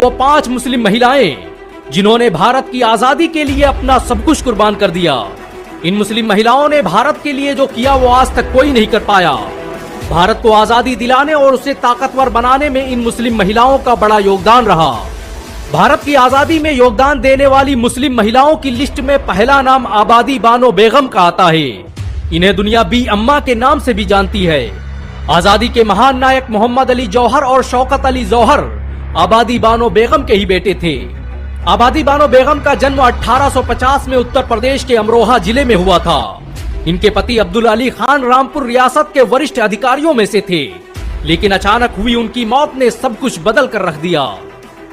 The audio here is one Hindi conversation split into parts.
वो 5 मुस्लिम महिलाएं जिन्होंने भारत की आजादी के लिए अपना सब कुछ कुर्बान कर दिया। इन मुस्लिम महिलाओं ने भारत के लिए जो किया वो आज तक कोई नहीं कर पाया। भारत को आजादी दिलाने और उसे ताकतवर बनाने में इन मुस्लिम महिलाओं का बड़ा योगदान रहा। भारत की आजादी में योगदान देने वाली मुस्लिम महिलाओं की लिस्ट में पहला नाम आबादी बानो बेगम का आता है। इन्हें दुनिया बी अम्मा के नाम से भी जानती है। आजादी के महान नायक मोहम्मद अली जौहर और शौकत अली जौहर आबादी बानो बेगम के ही बेटे थे। आबादी बानो बेगम का जन्म 1850 में उत्तर प्रदेश के अमरोहा जिले में हुआ था। इनके पति अब्दुल अली खान रामपुर रियासत के वरिष्ठ अधिकारियों में से थे, लेकिन अचानक हुई उनकी मौत ने सब कुछ बदल कर रख दिया।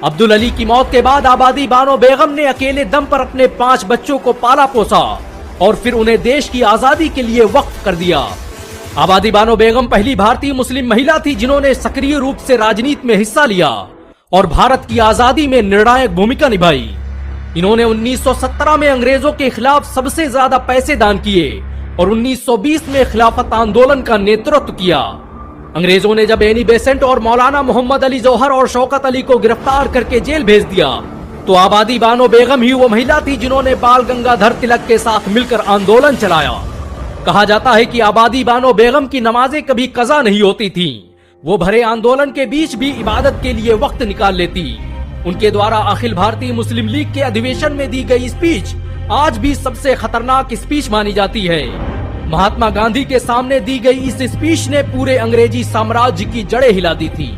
अब्दुल अली की मौत के बाद आबादी बानो बेगम ने अकेले दम पर अपने 5 बच्चों को पाला पोसा और फिर उन्हें देश की आजादी के लिए वक्फ कर दिया। आबादी बानो बेगम पहली भारतीय मुस्लिम महिला थी जिन्होंने सक्रिय रूप से राजनीति में हिस्सा लिया और भारत की आजादी में निर्णायक भूमिका निभाई। इन्होंने 1917 में अंग्रेजों के खिलाफ सबसे ज्यादा पैसे दान किए और 1920 में खिलाफत आंदोलन का नेतृत्व किया। अंग्रेजों ने जब एनी बेसेंट और मौलाना मोहम्मद अली जौहर और शौकत अली को गिरफ्तार करके जेल भेज दिया तो आबादी बानो बेगम ही वो महिला थी जिन्होंने बाल गंगाधर तिलक के साथ मिलकर आंदोलन चलाया। कहा जाता है कि आबादी बानो बेगम की नमाजें कभी कज़ा नहीं होती थीं। वो भरे आंदोलन के बीच भी इबादत के लिए वक्त निकाल लेती। उनके द्वारा अखिल भारतीय मुस्लिम लीग के अधिवेशन में दी गई स्पीच आज भी सबसे खतरनाक स्पीच मानी जाती है। महात्मा गांधी के सामने दी गई इस स्पीच ने पूरे अंग्रेजी साम्राज्य की जड़ें हिला दी थी।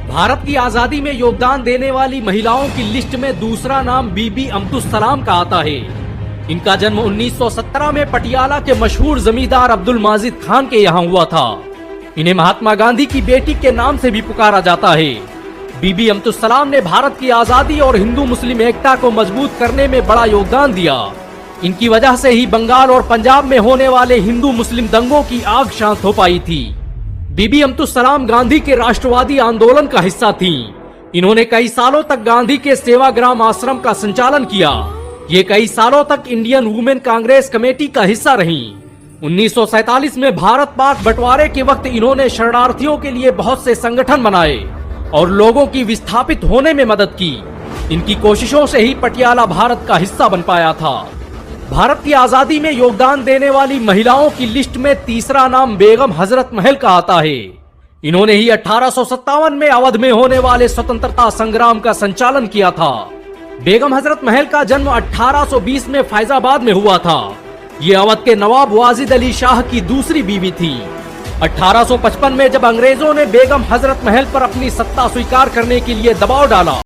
भारत की आजादी में योगदान देने वाली महिलाओं की लिस्ट में दूसरा नाम बीबी अम्तुस सलाम का आता है। इनका जन्म 1917 में पटियाला के मशहूर जमींदार अब्दुल माजिद खान के यहाँ हुआ था। इन्हें महात्मा गांधी की बेटी के नाम से भी पुकारा जाता है। बीबी अम्तुस सलाम ने भारत की आजादी और हिंदू मुस्लिम एकता को मजबूत करने में बड़ा योगदान दिया। इनकी वजह से ही बंगाल और पंजाब में होने वाले हिंदू मुस्लिम दंगों की आग शांत हो पाई थी। बीबी अम्तुस सलाम गांधी के राष्ट्रवादी आंदोलन का हिस्सा थी। इन्होंने कई सालों तक गांधी के सेवाग्राम आश्रम का संचालन किया। ये कई सालों तक इंडियन वुमेन कांग्रेस कमेटी का हिस्सा रहीं। 1947 में भारत पाक बंटवारे के वक्त इन्होंने शरणार्थियों के लिए बहुत से संगठन बनाए और लोगों की विस्थापित होने में मदद की। इनकी कोशिशों से ही पटियाला भारत का हिस्सा बन पाया था। भारत की आजादी में योगदान देने वाली महिलाओं की लिस्ट में तीसरा नाम बेगम हजरत महल का आता है। इन्होंने ही 1857 में अवध में होने वाले स्वतंत्रता संग्राम का संचालन किया था। बेगम हजरत महल का जन्म 1820 में फैजाबाद में हुआ था। ये अवध के नवाब वाजिद अली शाह की दूसरी बीवी थी। 1855 में जब अंग्रेजों ने बेगम हजरत महल पर अपनी सत्ता स्वीकार करने के लिए दबाव डाला